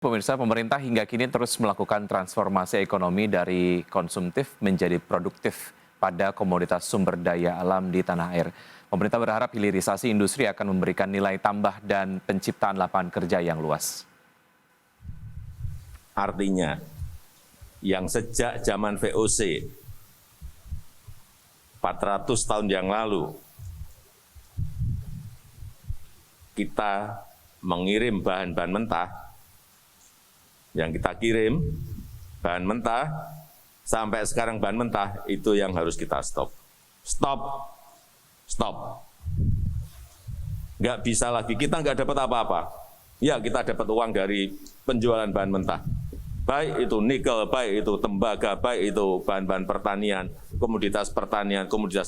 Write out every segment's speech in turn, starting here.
Pemirsa, pemerintah hingga kini terus melakukan transformasi ekonomi dari konsumtif menjadi produktif pada komoditas sumber daya alam di tanah air. Pemerintah berharap hilirisasi industri akan memberikan nilai tambah dan penciptaan lapangan kerja yang luas. Artinya, yang sejak zaman VOC 400 tahun yang lalu, kita mengirim bahan-bahan mentah, yang kita kirim bahan mentah, sampai sekarang bahan mentah itu yang harus kita stop. Stop. Nggak bisa lagi, kita nggak dapat apa-apa. Ya, kita dapat uang dari penjualan bahan mentah. Baik itu nikel, baik itu tembaga, baik itu bahan-bahan pertanian, komoditas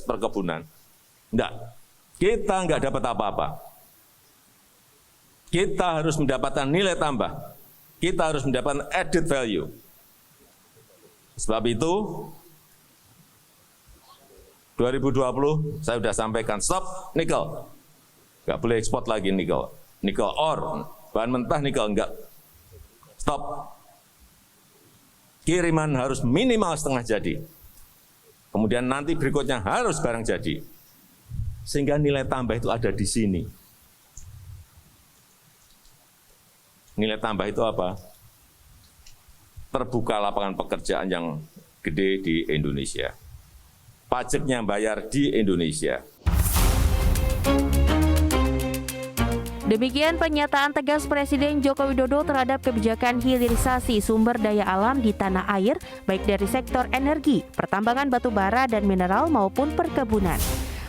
perkebunan. Enggak, kita nggak dapat apa-apa. Kita harus mendapatkan nilai tambah. Kita harus mendapatkan added value. Sebab itu, 2020 saya sudah sampaikan stop nikel. Nggak boleh ekspor lagi nikel. Nikel ore, bahan mentah nikel enggak. Stop. Kiriman harus minimal setengah jadi. Kemudian nanti berikutnya harus barang jadi. Sehingga nilai tambah itu ada di sini. Nilai tambah itu apa? Terbuka lapangan pekerjaan yang gede di Indonesia. Pajaknya bayar di Indonesia. Demikian pernyataan tegas Presiden Joko Widodo terhadap kebijakan hilirisasi sumber daya alam di tanah air, baik dari sektor energi, pertambangan batu bara dan mineral maupun perkebunan.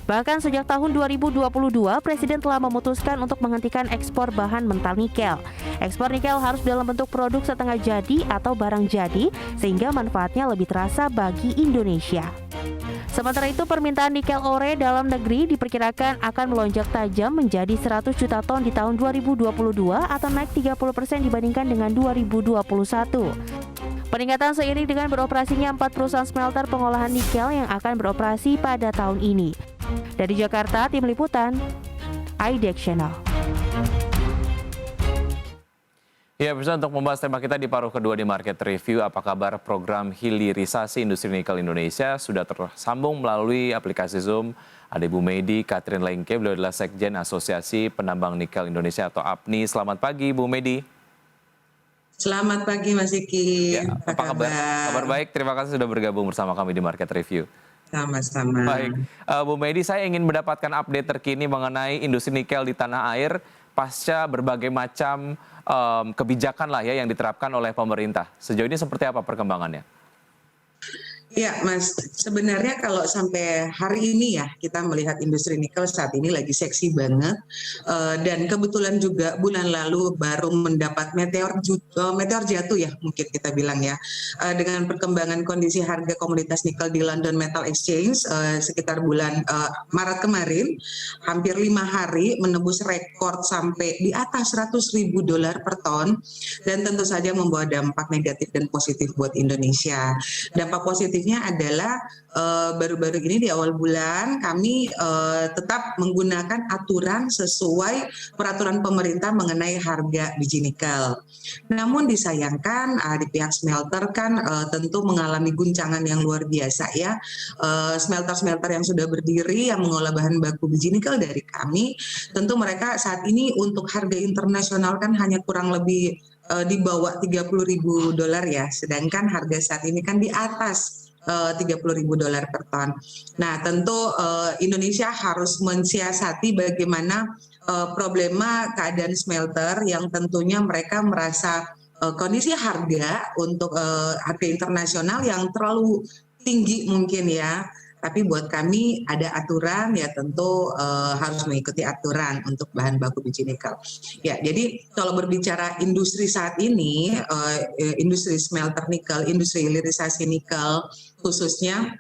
Bahkan sejak tahun 2022, Presiden telah memutuskan untuk menghentikan ekspor bahan mentah nikel. Ekspor nikel harus dalam bentuk produk setengah jadi atau barang jadi, sehingga manfaatnya lebih terasa bagi Indonesia. Sementara itu, permintaan nikel ore dalam negeri diperkirakan akan melonjak tajam menjadi 100 juta ton di tahun 2022 atau naik 30% dibandingkan dengan 2021. Peningkatan seiring dengan beroperasinya 4 perusahaan smelter pengolahan nikel yang akan beroperasi pada tahun ini. Dari Jakarta, Tim Liputan, IDX Channel. Ya, bisa untuk membahas tema kita di paruh kedua di Market Review, apa kabar program hilirisasi industri nikel Indonesia sudah tersambung melalui aplikasi Zoom. Ada Ibu Medi Catherine Lengke, beliau adalah Sekjen Asosiasi Penambang Nikel Indonesia atau APNI. Selamat pagi, Bu Medi. Selamat pagi, Mas Iki. Ya, apa kabar? Kabar baik, terima kasih sudah bergabung bersama kami di Market Review. Sama-sama. Baik, Bu Medi, saya ingin mendapatkan update terkini mengenai industri nikel di tanah air pasca berbagai macam kebijakan lah ya yang diterapkan oleh pemerintah. Sejauh ini seperti apa perkembangannya? Ya, Mas, sebenarnya kalau sampai hari ini ya kita melihat industri nikel saat ini lagi seksi banget, dan kebetulan juga bulan lalu baru mendapat meteor jatuh ya mungkin kita bilang ya, dengan perkembangan kondisi harga komoditas nikel di London Metal Exchange sekitar bulan Maret kemarin, hampir 5 hari menembus rekor sampai di atas $100.000 per ton, dan tentu saja membawa dampak negatif dan positif buat Indonesia. Dampak positif adalah baru-baru ini di awal bulan kami tetap menggunakan aturan sesuai peraturan pemerintah mengenai harga biji nikel. Namun disayangkan di pihak smelter kan tentu mengalami guncangan yang luar biasa ya. Smelter-smelter yang sudah berdiri yang mengolah bahan baku biji nikel dari kami, tentu mereka saat ini untuk harga internasional kan hanya kurang lebih di bawah $30.000 ya, sedangkan harga saat ini kan di atas $30.000 per ton. Nah, tentu Indonesia harus mensiasati bagaimana problema keadaan smelter yang tentunya mereka merasa kondisi harga untuk harga internasional yang terlalu tinggi mungkin ya. Tapi buat kami ada aturan ya, tentu harus mengikuti aturan untuk bahan baku biji nikel. Ya, jadi kalau berbicara industri saat ini, industri smelter nikel, industri hilirisasi nikel khususnya,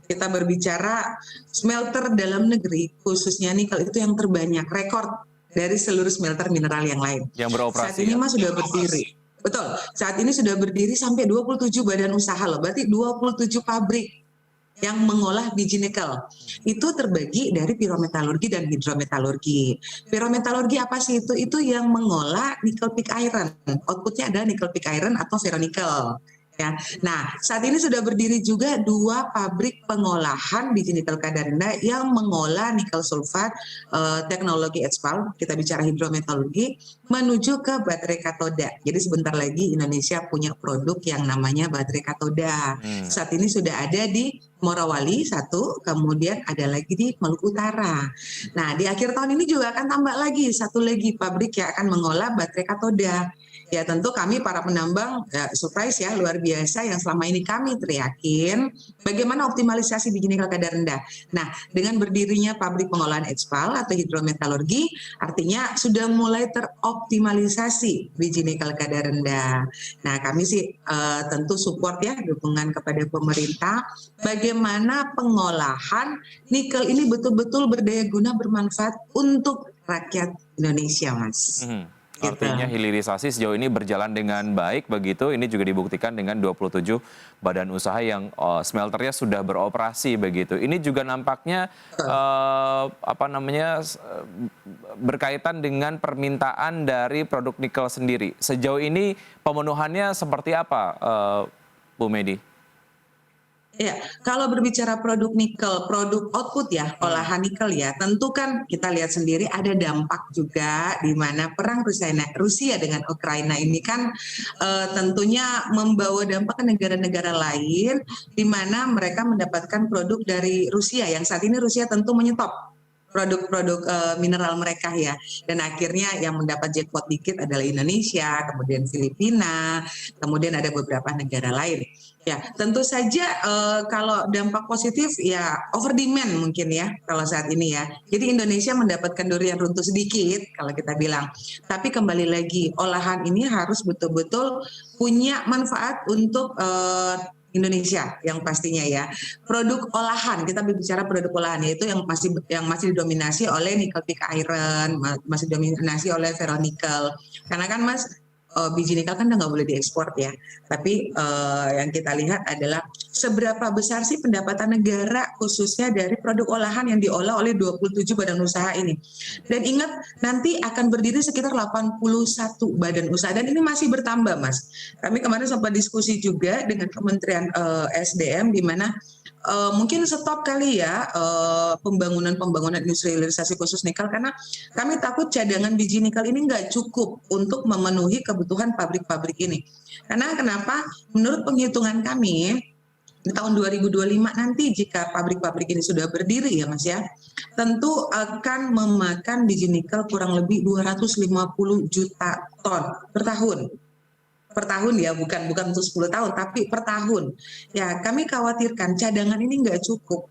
kita berbicara smelter dalam negeri khususnya nikel itu yang terbanyak, rekor dari seluruh smelter mineral yang lain. Yang beroperasi. Saat ini Mas sudah berdiri. Betul, saat ini sudah berdiri sampai 27 badan usaha loh, berarti 27 pabrik yang mengolah biji nikel. Itu terbagi dari pirometalurgi dan hidrometalurgi. Pirometalurgi apa sih itu? Itu yang mengolah nickel pig iron. Outputnya adalah nickel pig iron atau ferronikel. Ya. Nah, saat ini sudah berdiri juga 2 pabrik pengolahan biji nikel kadar rendah yang mengolah nikel sulfat, teknologi HPAL, kita bicara hidrometalurgi, menuju ke baterai katoda. Jadi sebentar lagi Indonesia punya produk yang namanya baterai katoda. Saat ini sudah ada di Morowali 1, kemudian ada lagi di Maluku Utara. Nah, di akhir tahun ini juga akan tambah lagi 1 lagi pabrik yang akan mengolah baterai katoda. Ya tentu kami para penambang surprise ya, luar biasa yang selama ini kami teriakin bagaimana optimalisasi biji nikel kadar rendah. Nah, dengan berdirinya pabrik pengolahan HPAL atau hidrometalurgi artinya sudah mulai teroptimalisasi biji nikel kadar rendah. Nah, kami sih tentu support ya, dukungan kepada pemerintah bagaimana pengolahan nikel ini betul-betul berdaya guna, bermanfaat untuk rakyat Indonesia, Mas. Artinya hilirisasi sejauh ini berjalan dengan baik begitu. Ini juga dibuktikan dengan 27 badan usaha yang smelternya sudah beroperasi begitu. Ini juga nampaknya berkaitan dengan permintaan dari produk nikel sendiri. Sejauh ini pemenuhannya seperti apa, Bu Medi? Ya, kalau berbicara produk nikel, produk output ya, olahan nikel ya, tentu kan kita lihat sendiri ada dampak juga di mana perang Rusia dengan Ukraina ini kan tentunya membawa dampak ke negara-negara lain di mana mereka mendapatkan produk dari Rusia yang saat ini Rusia tentu menyetop produk-produk mineral mereka ya, dan akhirnya yang mendapat jackpot dikit adalah Indonesia, kemudian Filipina, kemudian ada beberapa negara lain. Ya, tentu saja kalau dampak positif ya over demand mungkin ya kalau saat ini ya. Jadi Indonesia mendapatkan durian runtuh sedikit kalau kita bilang. Tapi kembali lagi olahan ini harus betul-betul punya manfaat untuk Indonesia yang pastinya ya. Produk olahan, kita berbicara produk olahan yaitu yang masih didominasi oleh nickel pig iron, masih didominasi oleh ferronikel. Karena kan Mas biji nikel kan udah nggak boleh diekspor ya. Tapi yang kita lihat adalah seberapa besar sih pendapatan negara khususnya dari produk olahan yang diolah oleh 27 badan usaha ini. Dan ingat nanti akan berdiri sekitar 81 badan usaha dan ini masih bertambah Mas. Kami kemarin sempat diskusi juga dengan Kementerian SDM di mana mungkin stop kali ya pembangunan industri hilirisasi khusus nikel karena kami takut cadangan biji nikel ini nggak cukup untuk memenuhi kebutuhan pabrik-pabrik ini. Karena kenapa? Menurut penghitungan kami di tahun 2025 nanti jika pabrik-pabrik ini sudah berdiri ya Mas ya, tentu akan memakan biji nikel kurang lebih 250 juta ton per tahun ya, bukan untuk 10 tahun tapi per tahun. Ya, kami khawatirkan cadangan ini nggak cukup.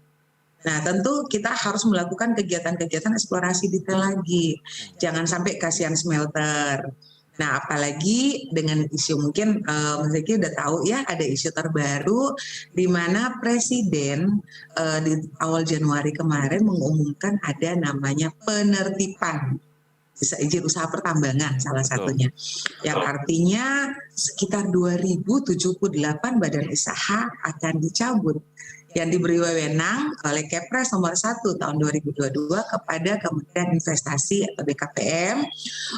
Nah, tentu kita harus melakukan kegiatan-kegiatan eksplorasi detail lagi. Jangan sampai kasihan smelter. Nah, apalagi dengan isu mungkin Mas Zeki udah tahu ya ada isu terbaru di mana Presiden di awal Januari kemarin mengumumkan ada namanya penertiban izin usaha pertambangan salah satunya, yang artinya sekitar 2078 badan usaha akan dicabut yang diberi wewenang oleh Kepres nomor 1 tahun 2022 kepada Kementerian Investasi atau BKPM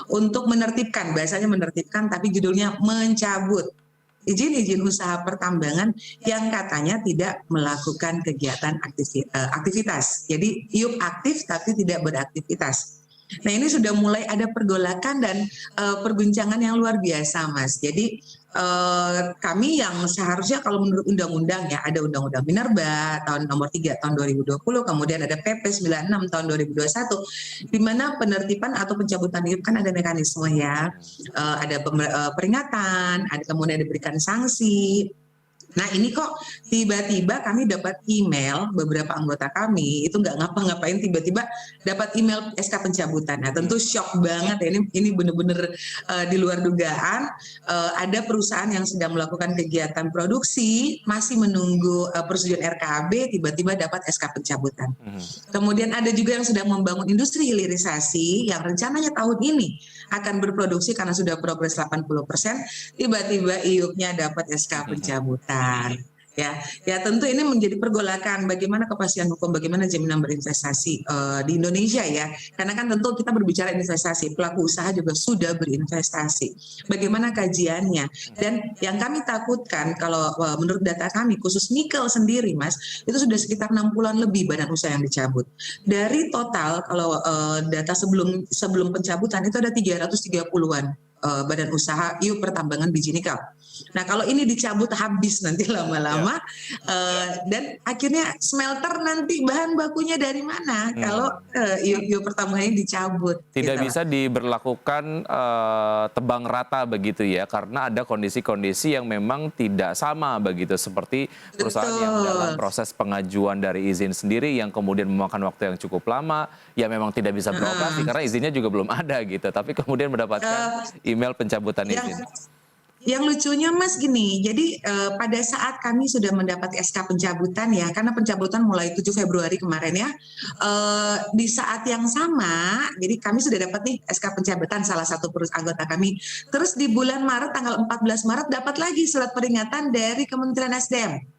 untuk menertibkan, bahasanya menertibkan tapi judulnya mencabut izin usaha pertambangan yang katanya tidak melakukan kegiatan aktivitas. Jadi IUP aktif tapi tidak beraktivitas. Nah ini sudah mulai ada pergolakan dan perbincangan yang luar biasa Mas. Jadi kami yang seharusnya kalau menurut undang-undang ya ada Undang-Undang Minerba tahun nomor 3 tahun 2020, kemudian ada PP 96 tahun 2021 di mana penertiban atau pencabutan IUP kan ada mekanisme ya, ada peringatan, ada kemudian diberikan sanksi. Nah ini kok tiba-tiba kami dapat email, beberapa anggota kami itu nggak ngapa-ngapain tiba-tiba dapat email SK pencabutan. Nah tentu shock banget ya, ini benar-benar di luar dugaan. Ada perusahaan yang sedang melakukan kegiatan produksi masih menunggu persetujuan RKAB, tiba-tiba dapat SK pencabutan. Kemudian ada juga yang sedang membangun industri hilirisasi yang rencananya tahun ini akan berproduksi karena sudah progres 80%, tiba-tiba IUP-nya dapat SK pencabutan. Ya tentu ini menjadi pergolakan bagaimana kepastian hukum, bagaimana jaminan berinvestasi di Indonesia ya. Karena kan tentu kita berbicara investasi, pelaku usaha juga sudah berinvestasi. Bagaimana kajiannya? Dan yang kami takutkan kalau menurut data kami khusus nikel sendiri Mas, itu sudah sekitar 60-an lebih badan usaha yang dicabut. Dari total kalau data sebelum pencabutan itu ada 330-an badan usaha IUP pertambangan biji nikel. Nah kalau ini dicabut habis nanti lama-lama dan akhirnya smelter nanti bahan bakunya dari mana kalau IUP pertambangan ini dicabut. Tidak gitu. bisa diberlakukan tebang rata begitu ya, karena ada kondisi-kondisi yang memang tidak sama begitu, seperti perusahaan yang dalam proses pengajuan dari izin sendiri yang kemudian memakan waktu yang cukup lama, ya memang tidak bisa beroperasi karena izinnya juga belum ada gitu, tapi kemudian mendapatkan email pencabutan izin. Yang lucunya Mas gini, jadi pada saat kami sudah mendapat SK pencabutan ya, karena pencabutan mulai 7 Februari kemarin ya, di saat yang sama, jadi kami sudah dapat nih SK pencabutan salah satu anggota kami. Terus di bulan Maret, tanggal 14 Maret dapat lagi surat peringatan dari Kementerian SDM.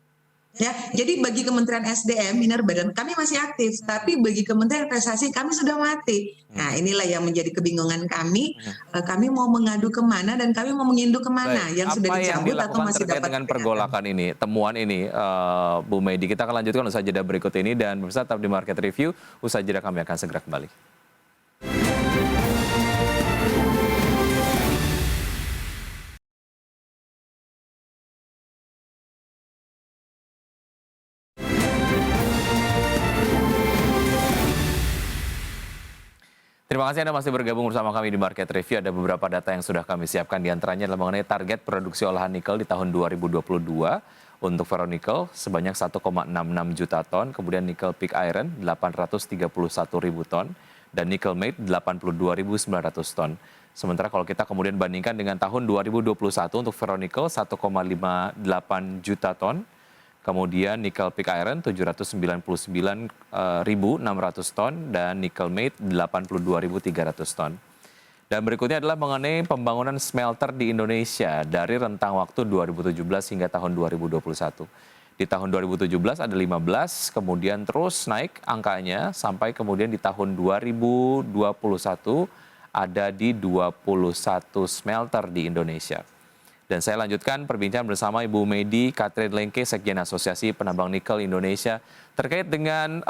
Ya, jadi bagi Kementerian SDM, Minar Badan kami masih aktif, tapi bagi Kementerian Investasi kami sudah mati. Nah, inilah yang menjadi kebingungan kami. Kami mau mengadu kemana dan kami mau menginduk kemana? Baik, Yang sudah dicabut atau masih terkait dapat dengan pergolakan ini, temuan ini, Bu Medi? Kita akan lanjutkan usai jeda berikut ini, dan pemirsa tetap di Market Review. Usai jeda kami akan segera kembali. Terima kasih Anda masih bergabung bersama kami di Market Review. Ada beberapa data yang sudah kami siapkan, diantaranya adalah mengenai target produksi olahan nikel di tahun 2022 untuk ferronikel sebanyak 1,66 juta ton, kemudian nikel pig iron 831 ribu ton, dan nikel matte 82.900 ton. Sementara kalau kita kemudian bandingkan dengan tahun 2021 untuk ferronikel 1,58 juta ton, kemudian nikel pig iron 799.600 ton, dan nikel matte 82.300 ton. Dan berikutnya adalah mengenai pembangunan smelter di Indonesia dari rentang waktu 2017 hingga tahun 2021. Di tahun 2017 ada 15, kemudian terus naik angkanya sampai kemudian di tahun 2021 ada di 21 smelter di Indonesia. Dan saya lanjutkan perbincangan bersama Ibu Medi Katrin Lengke, Sekjen Asosiasi Penambang Nikel Indonesia, terkait dengan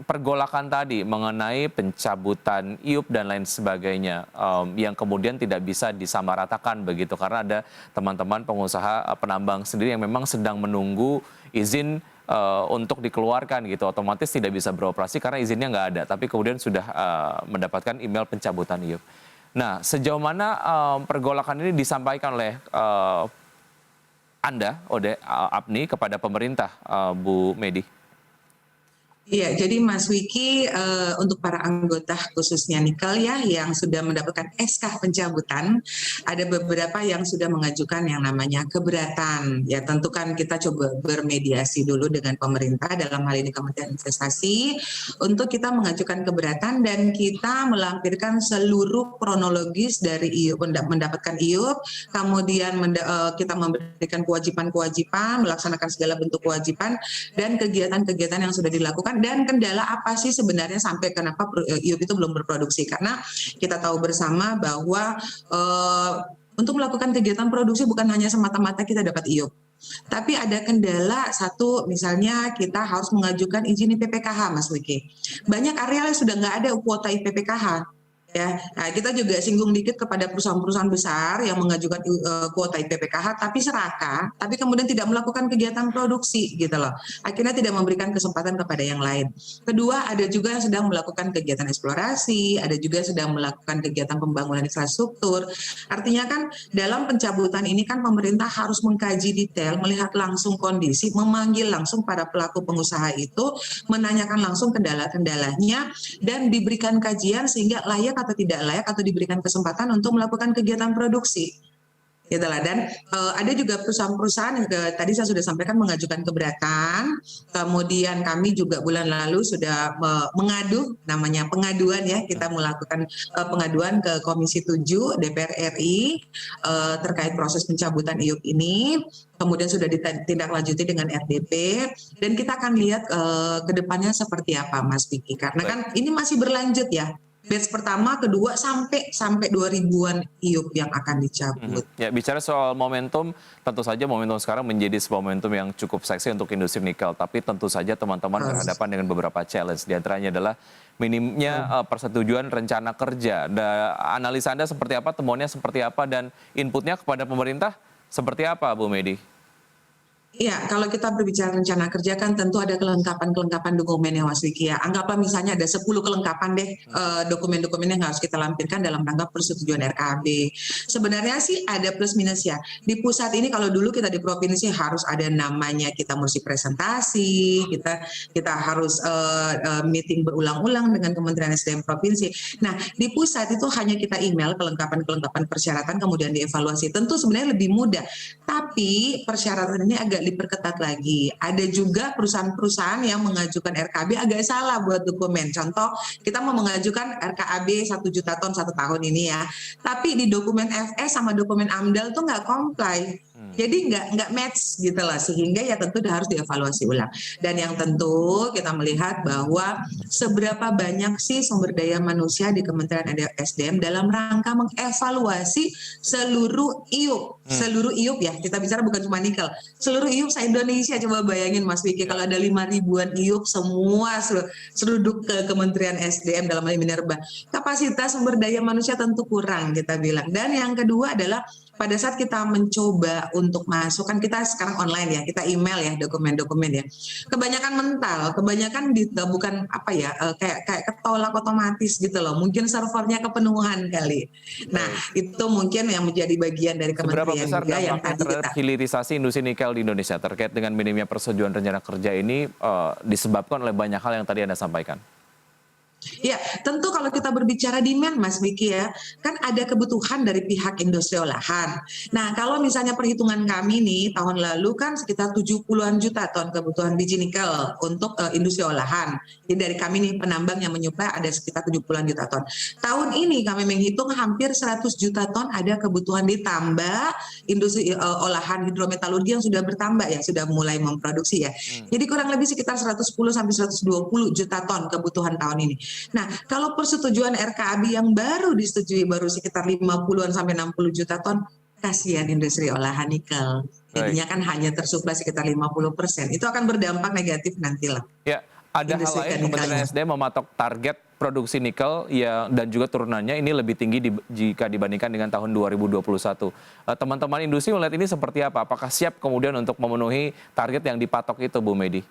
pergolakan tadi mengenai pencabutan IUP dan lain sebagainya, yang kemudian tidak bisa disamaratakan begitu, karena ada teman-teman pengusaha penambang sendiri yang memang sedang menunggu izin untuk dikeluarkan gitu, otomatis tidak bisa beroperasi karena izinnya nggak ada, tapi kemudian sudah mendapatkan email pencabutan IUP. Nah, sejauh mana pergolakan ini disampaikan oleh Anda, APNI, kepada pemerintah, Bu Medi? Iya, jadi Mas Wiki, untuk para anggota khususnya nikel ya yang sudah mendapatkan SK pencabutan, ada beberapa yang sudah mengajukan yang namanya keberatan. Ya tentu kan kita coba bermediasi dulu dengan pemerintah, dalam hal ini Kementerian Investasi, untuk kita mengajukan keberatan dan kita melampirkan seluruh kronologis dari IUP, mendapatkan IUP, kemudian kita memberikan kewajiban-kewajiban, melaksanakan segala bentuk kewajiban, dan kegiatan-kegiatan yang sudah dilakukan, dan kendala apa sih sebenarnya sampai kenapa IUP itu belum berproduksi. Karena kita tahu bersama bahwa untuk melakukan kegiatan produksi bukan hanya semata-mata kita dapat IUP, tapi ada kendala satu, misalnya kita harus mengajukan izin IPPKH, Mas Wiki. Banyak area yang sudah nggak ada kuota IPPKH. Ya, nah kita juga singgung dikit kepada perusahaan-perusahaan besar yang mengajukan kuota IPPKH tapi serakah, tapi kemudian tidak melakukan kegiatan produksi gitu loh. Akhirnya tidak memberikan kesempatan kepada yang lain. Kedua, ada juga yang sedang melakukan kegiatan eksplorasi, ada juga yang sedang melakukan kegiatan pembangunan infrastruktur. Artinya kan dalam pencabutan ini kan pemerintah harus mengkaji detail, melihat langsung kondisi, memanggil langsung para pelaku pengusaha itu, menanyakan langsung kendala-kendalanya, dan diberikan kajian sehingga layak atau tidak layak atau diberikan kesempatan untuk melakukan kegiatan produksi. gitu lah. Dan ada juga perusahaan-perusahaan yang tadi saya sudah sampaikan mengajukan keberatan, kemudian kami juga bulan lalu sudah mengadu, namanya pengaduan ya, kita melakukan pengaduan ke Komisi 7 DPR RI terkait proses pencabutan IUP ini, kemudian sudah ditindaklanjuti dengan RDP, dan kita akan lihat ke depannya seperti apa Mas Vicky, karena kan ini masih berlanjut ya. Batch pertama, kedua, sampai 2000-an IUP yang akan dicabut. Ya, bicara soal momentum, tentu saja momentum sekarang menjadi sebuah momentum yang cukup seksi untuk industri nikel. Tapi tentu saja teman-teman berhadapan dengan beberapa challenge. Di antaranya adalah minimnya persetujuan rencana kerja. Analisa Anda seperti apa, temuannya seperti apa, dan inputnya kepada pemerintah seperti apa, Bu Medi? Iya, kalau kita berbicara rencana kerja kan tentu ada kelengkapan dokumen ya Mas Vicky ya. Anggaplah misalnya ada 10 kelengkapan deh dokumen-dokumen yang harus kita lampirkan dalam rangka persetujuan RKAB. Sebenarnya sih ada plus minus ya. Di pusat ini kalau dulu kita di provinsi harus ada namanya, kita mesti presentasi, kita harus meeting berulang-ulang dengan Kementerian SDM provinsi. Nah, di pusat itu hanya kita email kelengkapan persyaratan kemudian dievaluasi. Tentu sebenarnya lebih mudah. Tapi persyaratan ini agak diperketat lagi. Ada juga perusahaan-perusahaan yang mengajukan RKAB agak salah buat dokumen. Contoh, kita mau mengajukan RKAB 1 juta ton 1 tahun ini ya. Tapi di dokumen FS sama dokumen AMDAL tuh nggak comply. Jadi nggak match gitu lah, sehingga ya tentu harus dievaluasi ulang. Dan yang tentu kita melihat bahwa seberapa banyak sih sumber daya manusia di Kementerian SDM dalam rangka mengevaluasi seluruh IUP. Seluruh IUP ya, kita bicara bukan cuma nikel. Seluruh IUP se-Indonesia, coba bayangin Mas Vicky, kalau ada 5.000-an IUP semua seruduk ke Kementerian SDM dalam hal Minerba. Kapasitas sumber daya manusia tentu kurang kita bilang. Dan yang kedua adalah pada saat kita mencoba untuk masuk, kan kita sekarang online ya, kita email ya dokumen-dokumen ya. Kebanyakan mental, kebanyakan bukan apa ya, kayak ketolak otomatis gitu loh. Mungkin servernya kepenuhan kali. Nah, itu mungkin yang menjadi bagian dari kementerian besar juga yang tadi terhadap hilirisasi industri nikel di Indonesia terkait dengan minimnya persetujuan rencana kerja ini disebabkan oleh banyak hal yang tadi Anda sampaikan? Ya, tentu kalau kita berbicara demand Mas Vicky ya, kan ada kebutuhan dari pihak industri olahan. Nah, kalau misalnya perhitungan kami nih, tahun lalu kan sekitar 70-an juta ton kebutuhan biji nikel untuk industri olahan. Jadi dari kami nih penambang yang menyuplai ada sekitar 70-an juta ton. Tahun ini kami menghitung hampir 100 juta ton ada kebutuhan, ditambah industri olahan hidrometalurgi yang sudah bertambah ya, sudah mulai memproduksi ya. Jadi kurang lebih sekitar 110 sampai 120 juta ton kebutuhan tahun ini. Nah, kalau persetujuan RKAB yang baru disetujui baru sekitar 50-an sampai 60 juta ton, kasihan industri olahan nikel. Jadinya kan hanya tersuplai sekitar 50%. Itu akan berdampak negatif nantilah. Ya, ada hal lain Kementerian SDM mematok target produksi nikel ya, dan juga turunannya ini lebih tinggi jika dibandingkan dengan tahun 2021. Teman-teman industri melihat ini seperti apa? Apakah siap kemudian untuk memenuhi target yang dipatok itu, Bu Medi?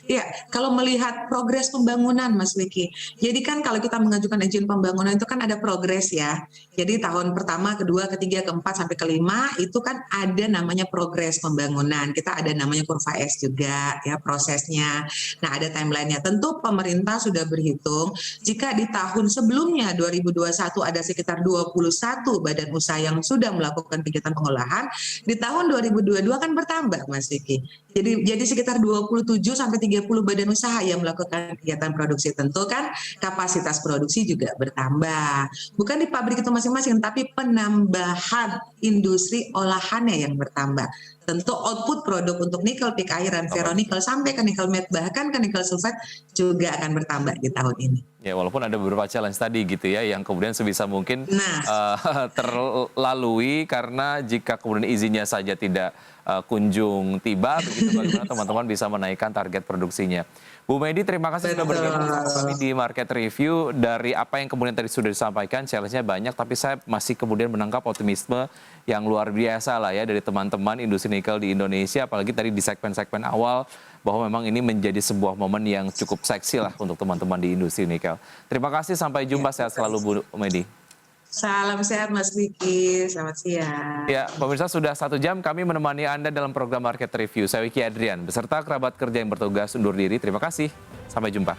Ya, kalau melihat progres pembangunan Mas Vicky, jadi kan kalau kita mengajukan izin pembangunan itu kan ada progres ya. Jadi tahun pertama, kedua, ketiga, keempat, sampai kelima itu kan ada namanya progres pembangunan. Kita ada namanya kurva S juga ya prosesnya. Nah, ada timelinenya. Tentu pemerintah sudah berhitung jika di tahun sebelumnya 2021 ada sekitar 21 badan usaha yang sudah melakukan kegiatan pengolahan, di tahun 2022 kan bertambah Mas Vicky. Jadi sekitar 27 sampai 30 badan usaha yang melakukan kegiatan produksi. Tentu kan kapasitas produksi juga bertambah. Bukan di pabrik itu masing-masing, tapi penambahan industri olahannya yang bertambah. Tentu output produk untuk nikel, pig iron, ferronikel sampai ke nikel matte, bahkan ke nikel sulfate juga akan bertambah di tahun ini. Ya, walaupun ada beberapa challenge tadi gitu ya, yang kemudian sebisa mungkin terlalui karena jika kemudian izinnya saja tidak kunjung tiba, begitu bagaimana teman-teman bisa menaikkan target produksinya. Bu Medi, terima kasih sudah bergabung bersama kami di Market Review. Dari apa yang kemudian tadi sudah disampaikan, challenge-nya banyak, tapi saya masih kemudian menangkap optimisme yang luar biasa lah ya dari teman-teman industri nikel di Indonesia, apalagi tadi di segmen-segmen awal, bahwa memang ini menjadi sebuah momen yang cukup seksi lah untuk teman-teman di industri nikel. Terima kasih, sampai jumpa, sehat selalu Bu Medi. Salam sehat Mas Vicky, selamat siang. Ya, pemirsa, sudah 1 jam kami menemani Anda dalam program Market Review. Saya Wiki Adrian, beserta kerabat kerja yang bertugas undur diri. Terima kasih, sampai jumpa.